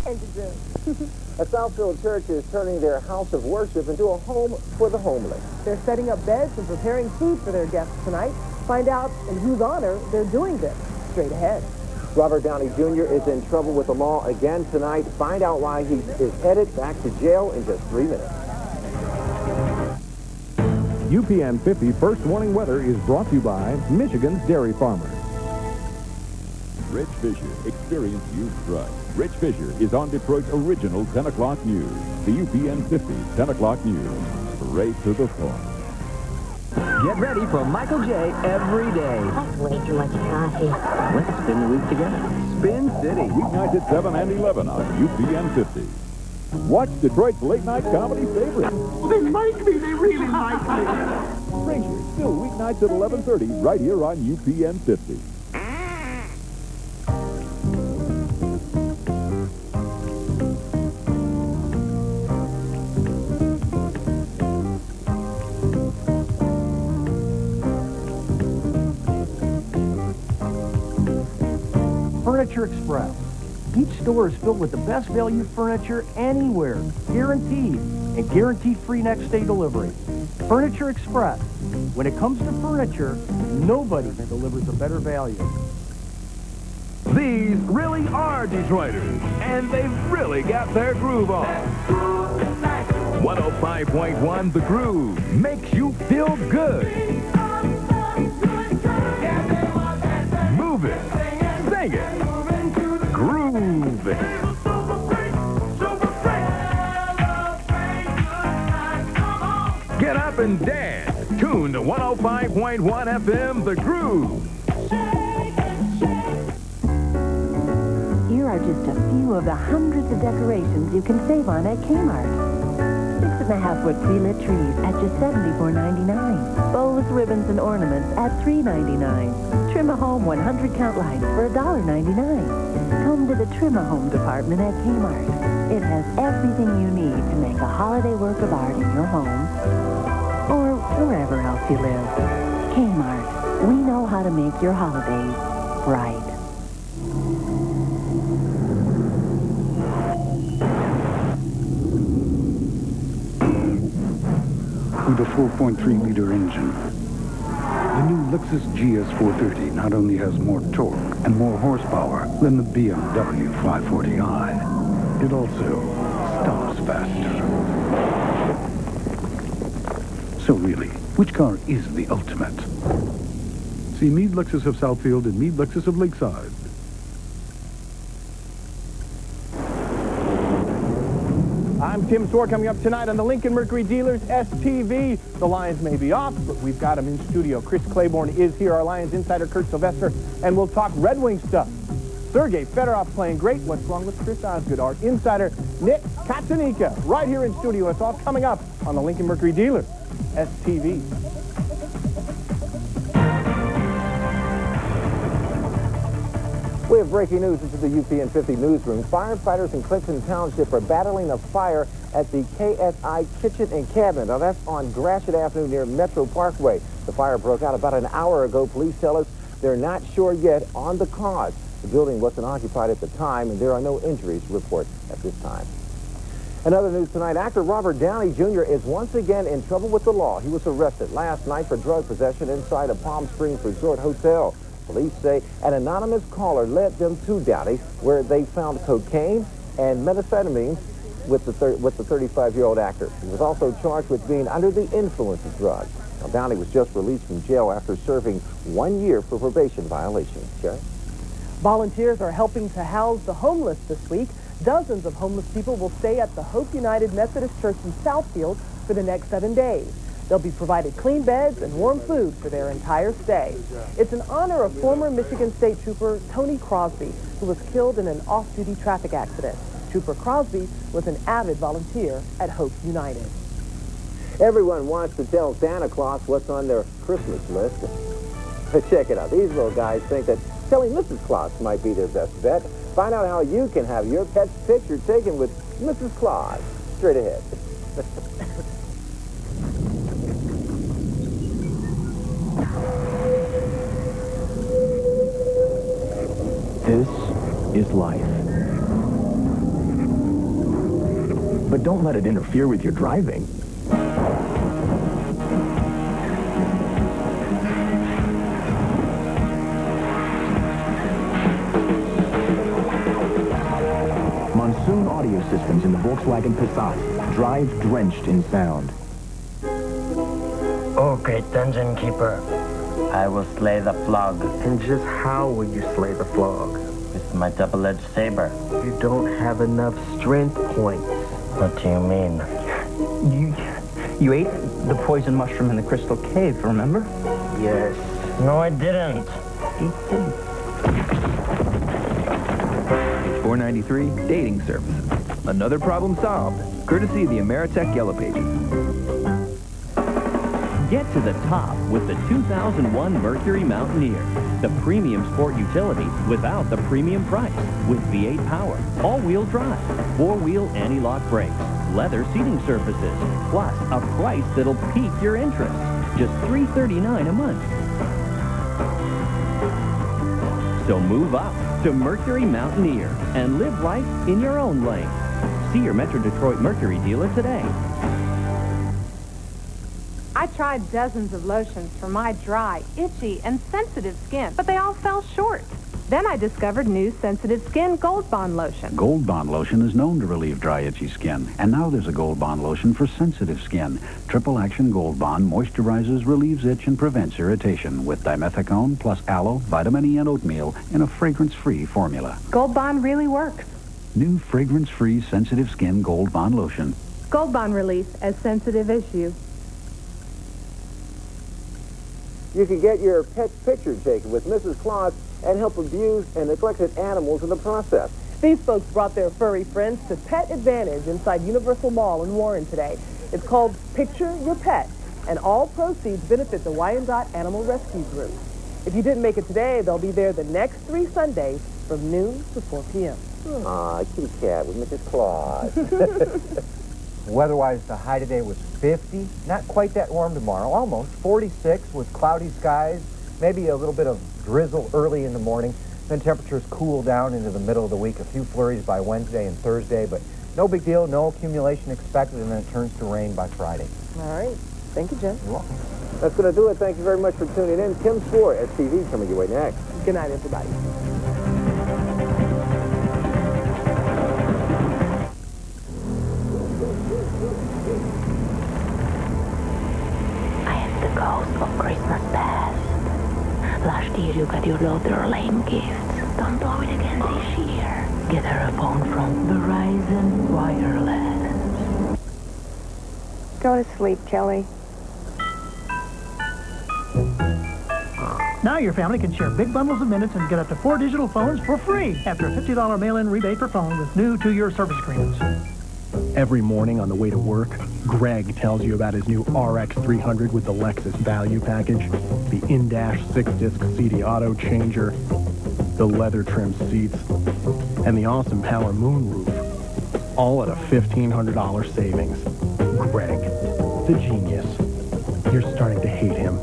Thank you, Jim. A Southfield church is turning their house of worship into a home for the homeless. They're setting up beds and preparing food for their guests tonight. Find out in whose honor they're doing this. Straight ahead. Robert Downey Jr. is in trouble with the law again tonight. Find out why he is headed back to jail in just 3 minutes. UPN 50 First Warning Weather is brought to you by Michigan's Dairy Farmers. Rich Fisher, experience you trust. Rich Fisher is on Detroit's original 10 o'clock news. The UPN 50 10 o'clock news. Straight to the point. Get ready for Michael J. every day. That's way too much coffee. Let's spin the week together. Spin City. Weeknights at 7 and 11 on UPN 50. Watch Detroit's late-night comedy favorite. They like me. They really like me. Stranger, still weeknights at 11:30 right here on UPN 50. Furniture Express. Each store is filled with the best value furniture anywhere, guaranteed, and guaranteed free next day delivery. Furniture Express. When it comes to furniture, nobody delivers a better value. These really are Detroiters, and they've really got their groove on. 105.1 The Groove makes you feel good. Move it, sing it, groove it. Get up and dance. Tune to 105.1 FM The Groove. Here are just a few of the hundreds of decorations you can save on at Kmart. 6.5-foot pre-lit trees at just $74.99. Bows, ribbons, and ornaments at $3.99. Trim a Home 100-count lights for $1.99. Come to the Trim a Home department at Kmart. It has everything you need to make a holiday work of art in your home or wherever else you live. Kmart. We know how to make your holidays bright. With a 4.3-liter engine, the new Lexus GS430 not only has more torque and more horsepower than the BMW 540i, it also stops faster. So really, which car is the ultimate? See Meade Lexus of Southfield and Meade Lexus of Lakeside. I'm Tim Sorr. Coming up tonight on the Lincoln Mercury Dealers STV. The Lions may be off, but we've got them in studio. Chris Claiborne is here, our Lions insider Kurt Sylvester, and we'll talk Red Wing stuff. Sergei Fedorov playing great. What's wrong with Chris Osgood? Our insider Nick Katsanika right here in studio. It's all coming up on the Lincoln Mercury Dealers STV. We have breaking news. This is the UPN 50 newsroom. Firefighters in Clinton Township are battling a fire at the KSI Kitchen and Cabinet. Now, that's on Gratiot Avenue near Metro Parkway. The fire broke out about an hour ago. Police tell us they're not sure yet on the cause. The building wasn't occupied at the time, and there are no injuries to report at this time. In other news tonight, actor Robert Downey Jr. is once again in trouble with the law. He was arrested last night for drug possession inside a Palm Springs resort hotel. Police say an anonymous caller led them to Downey, where they found cocaine and methamphetamine with the 35-year-old actor. He was also charged with being under the influence of drugs. Now, Downey was just released from jail after serving 1 year for probation violation. Jerry? Volunteers are helping to house the homeless this week. Dozens of homeless people will stay at the Hope United Methodist Church in Southfield for the next 7 days. They'll be provided clean beds and warm food for their entire stay. It's in honor of former Michigan State Trooper Tony Crosby, who was killed in an off-duty traffic accident. Trooper Crosby was an avid volunteer at Hope United. Everyone wants to tell Santa Claus what's on their Christmas list. But check it out. These little guys think that telling Mrs. Claus might be their best bet. Find out how you can have your pet's picture taken with Mrs. Claus. Straight ahead. This is life. but don't let it interfere with your driving. Monsoon audio systems in the Volkswagen Passat. Drive drenched in sound. Oh, great dungeon keeper. I will slay the flog. And just how will you slay the flog? With my double-edged saber. You don't have enough strength points. What do you mean? You ate the poison mushroom in the crystal cave, remember? Yes. No, I didn't. Page 493, dating services. Another problem solved, courtesy of the Ameritech Yellow Pages. Get to the top with the 2001 Mercury Mountaineer, the premium sport utility without the premium price, with V8 power, all-wheel drive, four-wheel anti-lock brakes, leather seating surfaces, plus a price that'll pique your interest. Just $339 a month. So move up to Mercury Mountaineer and live life in your own lane. See your Metro Detroit Mercury dealer today. I tried dozens of lotions for my dry, itchy, and sensitive skin, but they all fell short. Then I discovered new Sensitive Skin Gold Bond Lotion. Gold Bond Lotion is known to relieve dry, itchy skin. And now there's a Gold Bond Lotion for sensitive skin. Triple Action Gold Bond moisturizes, relieves itch, and prevents irritation with dimethicone plus aloe, vitamin E, and oatmeal in a fragrance-free formula. Gold Bond really works. New fragrance-free Sensitive Skin Gold Bond Lotion. Gold Bond release as sensitive as you. You can get your pet's picture taken with Mrs. Claus and help abused and neglected animals in the process. These folks brought their furry friends to Pet Advantage inside Universal Mall in Warren today. It's called Picture Your Pet, and all proceeds benefit the Wyandotte Animal Rescue Group. If you didn't make it today, they'll be there the next 3 Sundays from noon to 4 p.m. Aw, kitty cat with Mrs. Claus. Weather-wise, the high today was 50. Not quite that warm tomorrow, almost 46 with cloudy skies, maybe a little bit of drizzle early in the morning. Then temperatures cool down into the middle of the week. A few flurries by Wednesday and Thursday, but no big deal, no accumulation expected, and then it turns to rain by Friday. All right. Thank you, Jim. You're welcome. That's going to do it. Thank you very much for tuning in. Kim Swore, STV, coming your way next. Good night, everybody. Ghost of Christmas past. Last year you got your daughter lame gifts. Don't blow it again this year. Get her a phone from Verizon Wireless. Go to sleep, Kelly. Now your family can share big bundles of minutes and get up to 4 digital phones for free after a $50 mail-in rebate per phone with new 2-year service agreements. Every morning on the way to work, Greg tells you about his new RX 300 with the Lexus value package, the in-dash 6-disc CD auto changer, the leather-trimmed seats, and the awesome power moonroof, all at a $1,500 savings. Greg, the genius. You're starting to hate him,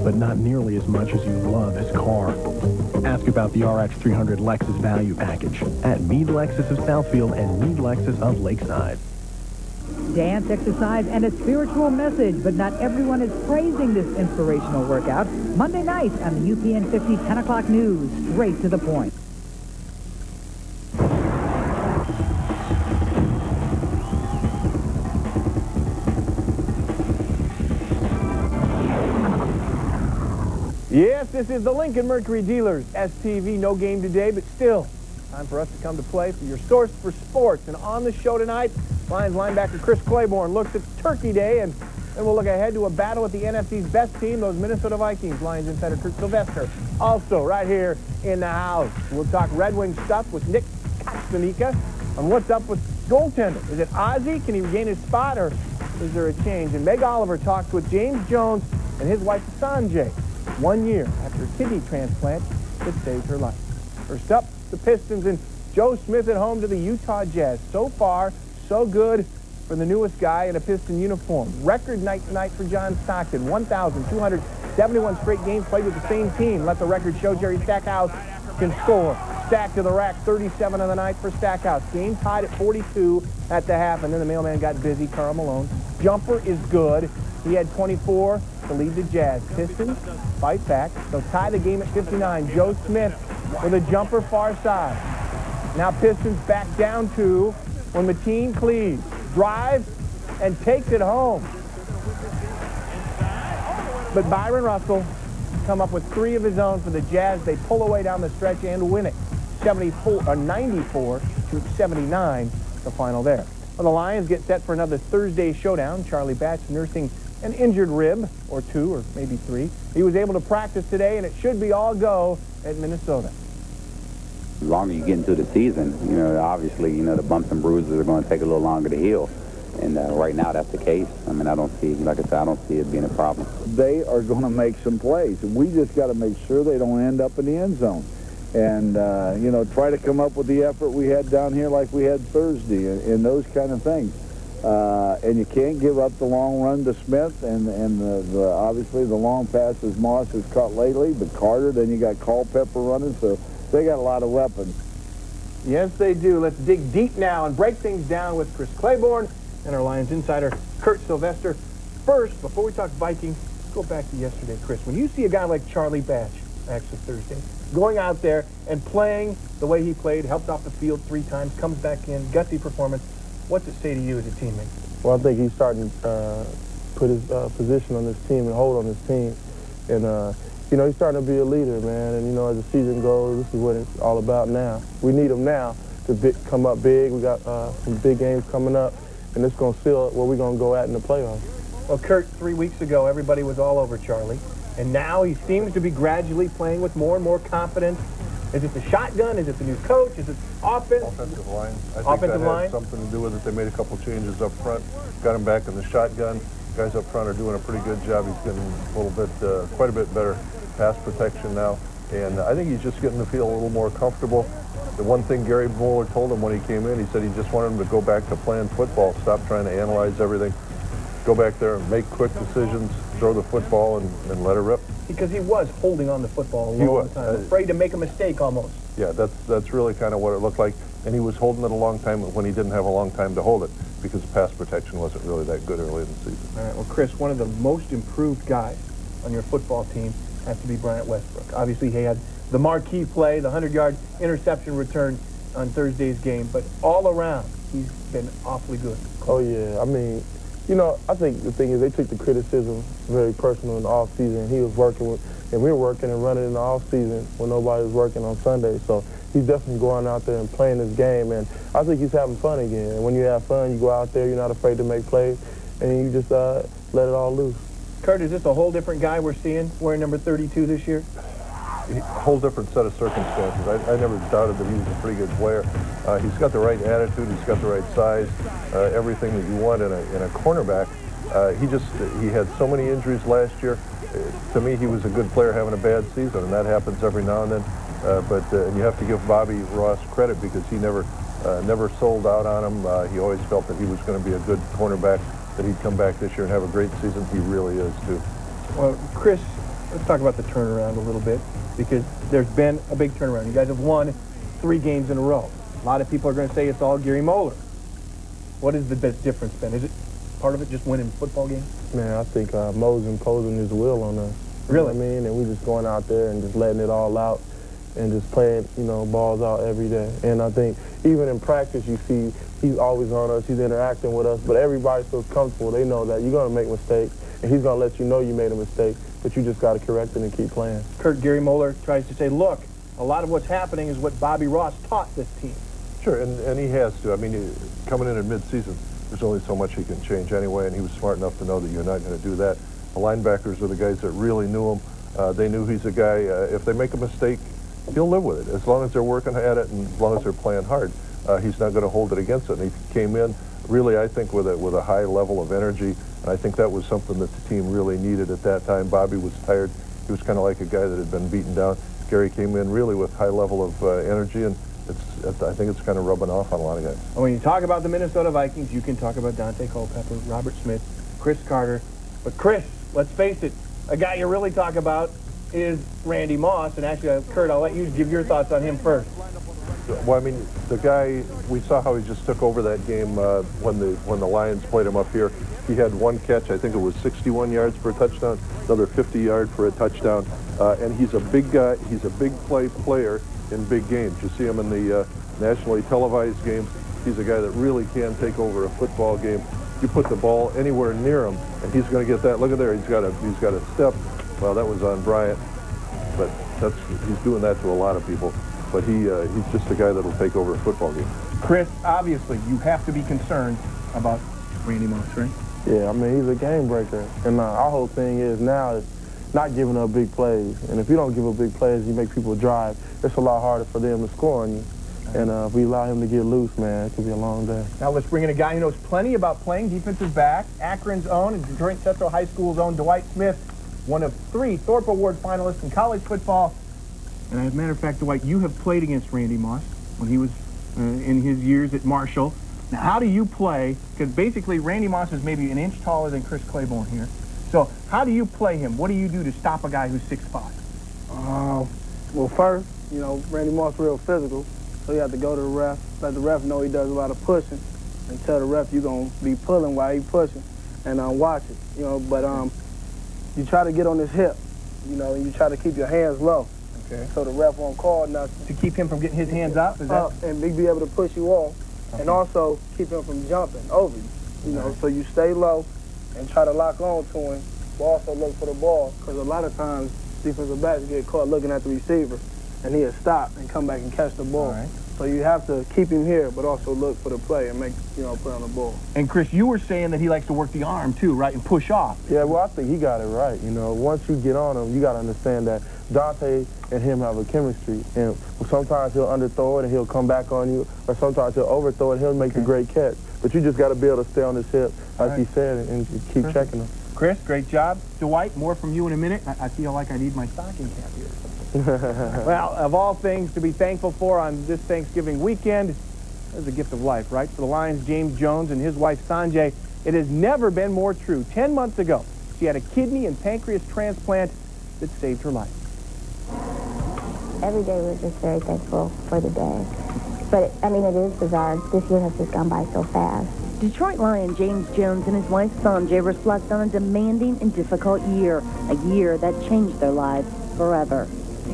but not nearly as much as you love his car. Ask about the RX 300 Lexus value package at Meade Lexus of Southfield and Meade Lexus of Lakeside. Dance, exercise, and a spiritual message, but not everyone is praising this inspirational workout. Monday night on the UPN 50 10 o'clock news, straight to the point. Yes, this is the Lincoln Mercury Dealers. STV, no game today, but still, time for us to come to play for your source for sports. And on the show tonight, Lions linebacker Chris Claiborne looks at Turkey Day, and then we'll look ahead to a battle with the NFC's best team, those Minnesota Vikings. Lions insider Kurt Sylvester, also right here in the house. We'll talk Red Wing stuff with Nick Kastanika on what's up with goaltender. Is it Ozzie? Can he regain his spot, or is there a change? And Meg Oliver talks with James Jones and his wife Sanjay 1 year after a kidney transplant that saved her life. First up, the Pistons and Joe Smith at home to the Utah Jazz. So far, so good for the newest guy in a Piston uniform. Record night tonight for John Stockton. 1,271 straight games played with the same team. Let the record show Jerry Stackhouse can score stacked to the rack, 37 of the night for Stackhouse. Game tied at 42 at the half, and then the mailman got busy, Carl Malone. Jumper is good. He had 24 to lead the Jazz. Pistons fight back. They'll tie the game at 59. Joe Smith with a jumper far side. Now Pistons back down 2 when Mateen Cleaves drives and takes it home. But Byron Russell come up with 3 of his own for the Jazz. They pull away down the stretch and win it. 94 to 79, the final there. Well, the Lions get set for another Thursday showdown. Charlie Batch nursing an injured rib, or 2, or maybe 3. He was able to practice today, and it should be all go at Minnesota. The longer you get into the season, obviously, the bumps and bruises are going to take a little longer to heal. And right now, that's the case. I mean, I don't see, like I said, I don't see it being a problem. They are going to make some plays, and we just got to make sure they don't end up in the end zone. And, try to come up with the effort we had down here like we had Thursday and those kind of things. And you can't give up the long run to Smith, and obviously the long passes Moss has caught lately, but Carter, then you got Culpepper running, so they got a lot of weapons. Yes, they do. Let's dig deep now and break things down with Chris Claiborne and our Lions insider, Kurt Sylvester. First, before we talk Vikings, let's go back to yesterday, Chris. When you see a guy like Charlie Batch, actually Thursday, going out there and playing the way he played, helped off the field 3 times, comes back in, gutsy performance, what's it say to you as a teammate? Well, I think he's starting to put his position on this team and hold on his team. And, he's starting to be a leader, man. And, as the season goes, this is what it's all about now. We need him now to come up big. We got some big games coming up, and it's going to seal where we're going to go at in the playoffs. Well, Kurt, 3 weeks ago, everybody was all over Charlie. And now he seems to be gradually playing with more and more confidence. Is it the shotgun? Is it the new coach? Is it offense? Offensive line. I think that has something to do with it. They made a couple changes up front, got him back in the shotgun. Guys up front are doing a pretty good job. He's getting a little bit, quite a bit better pass protection now. And I think he's just getting to feel a little more comfortable. The one thing Gary Moeller told him when he came in, he said he just wanted him to go back to playing football, stop trying to analyze everything, go back there and make quick decisions, throw the football and let it rip. Because he was holding on the football a long time, afraid to make a mistake almost. Yeah, that's really kind of what it looked like. And he was holding it a long time when he didn't have a long time to hold it because pass protection wasn't really that good early in the season. All right, well, Chris, one of the most improved guys on your football team has to be Bryant Westbrook. Obviously, he had the marquee play, the 100-yard interception return on Thursday's game, but all around, he's been awfully good. Oh, yeah. I mean, I think the thing is they took the criticism very personal in the off-season. He was working with, and we were working and running in the off-season when nobody was working on Sunday. So he's definitely going out there and playing his game, and I think he's having fun again. And when you have fun, you go out there, you're not afraid to make plays, and you just let it all loose. Kurt, is this a whole different guy we're seeing wearing number 32 this year? A whole different set of circumstances. I never doubted that he was a pretty good player. He's got the right attitude. He's got the right size. Everything that you want in a cornerback. He had so many injuries last year. To me, he was a good player having a bad season, and that happens every now and then. And you have to give Bobby Ross credit because he never sold out on him. He always felt that he was going to be a good cornerback, that he'd come back this year and have a great season. He really is, too. Well, Chris, let's talk about the turnaround a little bit because there's been a big turnaround. You guys have won 3 games in a row. A lot of people are going to say it's all Gary Moeller. What has the difference been? Is it part of it just winning football games? Man, I think Mo's imposing his will on us. Really? You know what I mean? And we're just going out there and just letting it all out and just playing, balls out every day. And I think even in practice, you see he's always on us. He's interacting with us. But everybody feels comfortable. They know that you're going to make mistakes, and he's going to let you know you made a mistake, but you just got to correct it and keep playing. Kurt, Gary Moeller tries to say, look, a lot of what's happening is what Bobby Ross taught this team. Sure, and he has to. I mean, coming in mid-season, there's only so much he can change anyway, and he was smart enough to know that you're not going to do that. The linebackers are the guys that really knew him. They knew he's a guy, if they make a mistake, he'll live with it. As long as they're working at it and as long as they're playing hard, he's not going to hold it against it. And he came in, really, I think, with a high level of energy, and I think that was something that the team really needed at that time. Bobby was tired. He was kind of like a guy that had been beaten down. Gary came in really with high level of energy, and I think it's kind of rubbing off on a lot of guys. And when you talk about the Minnesota Vikings, you can talk about Dante Culpepper, Robert Smith, Chris Carter. But Chris, let's face it, a guy you really talk about is Randy Moss. And actually, Kurt, I'll let you give your thoughts on him first. Well, I mean, the guy, we saw how he just took over that game when the Lions played him up here. He had one catch, I think it was 61 yards for a touchdown, another 50 yards for a touchdown. And he's a big guy, he's a big player in big games. You see him in the nationally televised games. He's a guy that really can take over a football game. You put the ball anywhere near him, and he's going to get that. Look at there, he's got a step. Well, that was on Bryant, but he's doing that to a lot of people. But he's just a guy that'll take over a football game. Chris, obviously, you have to be concerned about Randy Moss, right? Yeah, I mean, he's a game breaker. And our whole thing is now is not giving up big plays. And if you don't give up big plays, you make people drive, it's a lot harder for them to score on you. And if we allow him to get loose, man, it could be a long day. Now let's bring in a guy who knows plenty about playing defensive back, Akron's own and Detroit Central High School's own Dwight Smith, one of 3 Thorpe Award finalists in college football. And as a matter of fact, Dwight, you have played against Randy Moss when he was in his years at Marshall. Now, how do you play? Because basically, Randy Moss is maybe an inch taller than Chris Claiborne here. So how do you play him? What do you do to stop a guy who's 6'5"? Well, first, you know, Randy Moss real physical, so you have to go to the ref, let the ref know he does a lot of pushing, and tell the ref you're going to be pulling while he's pushing, and watch it, you know. But you try to get on his hip, you know, and you try to keep your hands low. Okay. So the ref won't call nothing. To keep him from getting his hands up? Is that? And be able to push you off, and also keep him from jumping over you, you know. So you stay low and try to lock on to him, but also look for the ball, because a lot of times defensive backs get caught looking at the receiver, and he'll stop and come back and catch the ball. Right. So you have to keep him here, but also look for the play and make, you know, play on the ball. And Chris, you were saying that he likes to work the arm too, right, and push off. Yeah, well, I think he got it right. You know, once you get on him, you got to understand that Dante and him have a chemistry, and sometimes he'll underthrow it and he'll come back on you, or sometimes he'll overthrow it and he'll make the great catch. But you just got to be able to stay on his hip, like he said, and keep checking him. Chris, great job. Dwight, more from you in a minute. I feel like I need my stocking cap here. Well, of all things to be thankful for on this Thanksgiving weekend, there's a gift of life, right? For the Lions' James Jones and his wife, Sanjay, it has never been more true. 10 months ago, she had a kidney and pancreas transplant that saved her life. Every day we're just very thankful for the day. But, I mean, it is bizarre. This year has just gone by so fast. Detroit Lion James Jones and his wife Sanjay reflect on a demanding and difficult year, a year that changed their lives forever.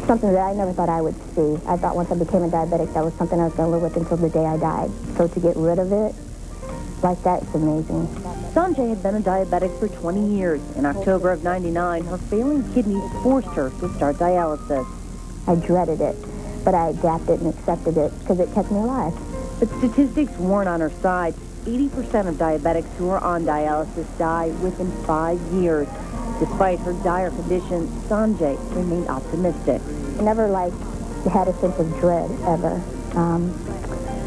Something that I never thought I would see. I thought once I became a diabetic, that was something I was going to live with until the day I died. So to get rid of it, like that, it's amazing. Sanjay had been a diabetic for 20 years. In October of '99, her failing kidneys forced her to start dialysis. I dreaded it, but I adapted and accepted it because it kept me alive. But statistics weren't on her side. 80% of diabetics who are on dialysis die within 5 years. Despite her dire condition, Sanjay remained optimistic. I never, had a sense of dread, ever.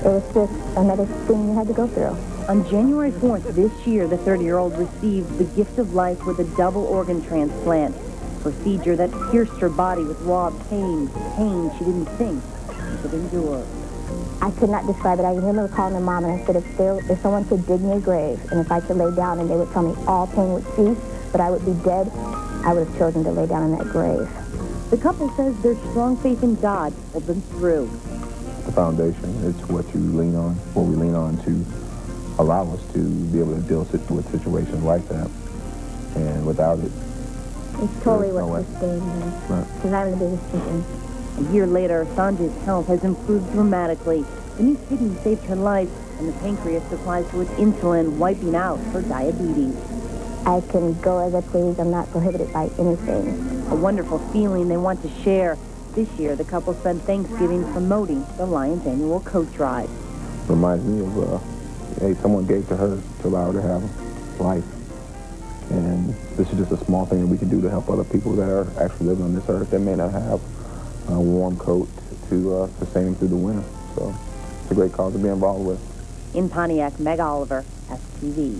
It was just another thing you had to go through. On January 4th this year, the 30-year-old received the gift of life with a double organ transplant, a procedure that pierced her body with raw pain she didn't think she could endure. I could not describe it. I remember calling my mom and I said, if someone could dig me a grave and if I could lay down and they would tell me all pain would cease, but I would be dead, I would have chosen to lay down in that grave. The couple says their strong faith in God pulled them through. The foundation, it's what you lean on, what we lean on to allow us to be able to deal with situations like that. And without it, it's totally what sustained me. Because I'm the biggest chicken. A year later, Sanjay's health has improved dramatically. The new kidney saved her life, and the pancreas supplies her with insulin, wiping out her diabetes. I can go as I please. I'm not prohibited by anything. A wonderful feeling they want to share. This year, the couple spent Thanksgiving promoting the Lions' annual coat drive. Reminds me of, hey, someone gave to her to allow her to have life. And this is just a small thing that we can do to help other people that are actually living on this earth that may not have a warm coat to sustain them through the winter. So it's a great cause to be involved with. In Pontiac, Meg Oliver, STV.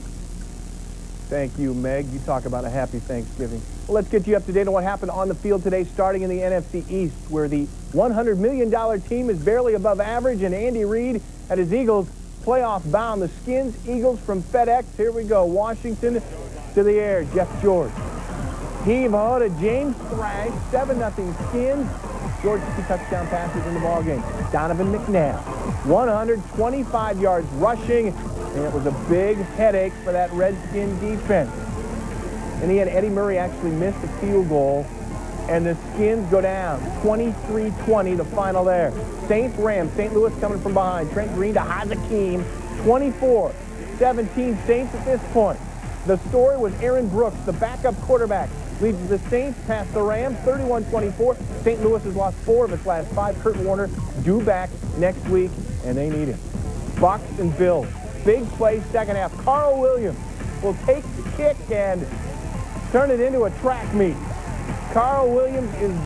Thank you, Meg. You talk about a happy Thanksgiving. Well, let's get you up to date on what happened on the field today, starting in the NFC East, where the $100 million team is barely above average, and Andy Reid had his Eagles playoff bound. The Skins Eagles from FedEx. Here we go. Washington to the air. Jeff George. Heave-ho to James Thrash, 7-0 Skins. George 2 touchdown passes in the ballgame. Donovan McNabb, 125 yards rushing, and it was a big headache for that Redskin defense. And he had Eddie Murray actually miss the field goal, and the Skins go down 23-20, the final there. Saints Rams, St. Louis coming from behind. Trent Green to Hakeem, 24-17 Saints at this point. The story was Aaron Brooks, the backup quarterback, leads the Saints past the Rams, 31-24. St. Louis has lost 4 of its last 5. Kurt Warner due back next week, and they need him. Bucks and Bills, big play second half. Carl Williams will take the kick and turn it into a track meet. Carl Williams is